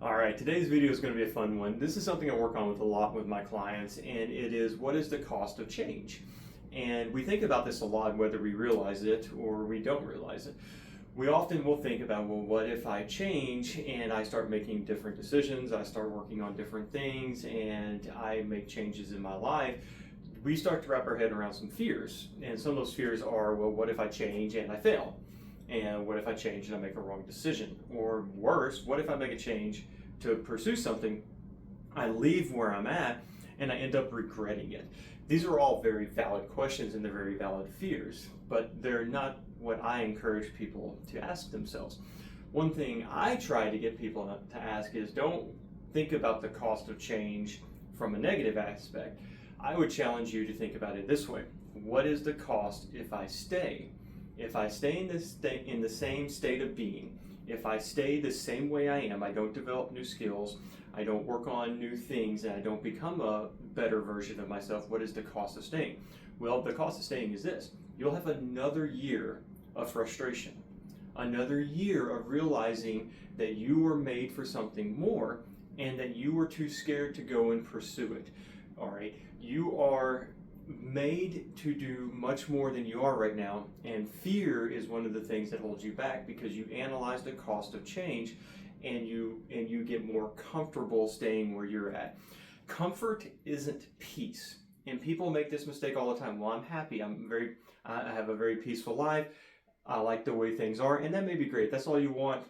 All right, today's video is going to be a fun one. This is something I work on with a lot with my clients, and it is what is the cost of change? And we think about this a lot, whether we realize it or we don't realize it. We often will think about, well, what if I change and I start making different decisions, I start working on different things, and I make changes in my life? We start to wrap our head around some fears, and some of those fears are, well, what if I change and I fail? And what if I change and I make a wrong decision? Or worse, what if I make a change to pursue something, I leave where I'm at, and I end up regretting it? These are all very valid questions and they're very valid fears, but they're not what I encourage people to ask themselves. One thing I try to get people to ask is, don't think about the cost of change from a negative aspect. I would challenge you to think about it this way. What is the cost if I stay? If I stay in the same state of being, if I stay the same way I am, I don't develop new skills, I don't work on new things, and I don't become a better version of myself, what is the cost of staying? Well, the cost of staying is this. You'll have another year of frustration, another year of realizing that you were made for something more and that you were too scared to go and pursue it. All right, you are made to do much more than you are right now, and fear is one of the things that holds you back, because you analyze the cost of change and you get more comfortable staying where you're at. Comfort isn't peace, and people make this mistake all the time. Well, I'm happy, I have a very peaceful life, I like the way things are, and that may be great. That's all you want.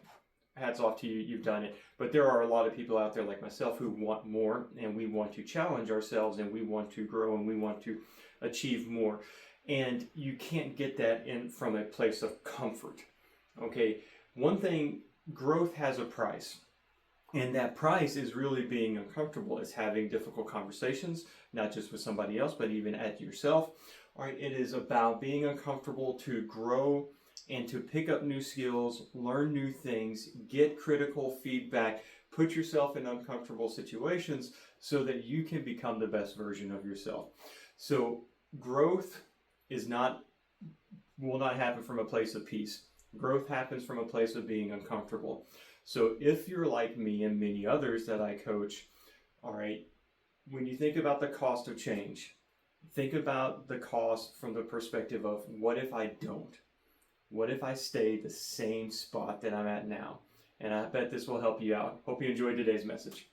Hats off to you, you've done it. But there are a lot of people out there like myself who want more, and we want to challenge ourselves, and we want to grow, and we want to achieve more. And you can't get that in from a place of comfort. Okay, one thing, growth has a price. And that price is really being uncomfortable. It's having difficult conversations, not just with somebody else, but even at yourself. All right, it is about being uncomfortable to grow and to pick up new skills, learn new things, get critical feedback, put yourself in uncomfortable situations so that you can become the best version of yourself. So growth will not happen from a place of peace. Growth happens from a place of being uncomfortable. So if you're like me and many others that I coach, all right, when you think about the cost of change, think about the cost from the perspective of, what if I don't? What if I stay the same spot that I'm at now? And I bet this will help you out. Hope you enjoyed today's message.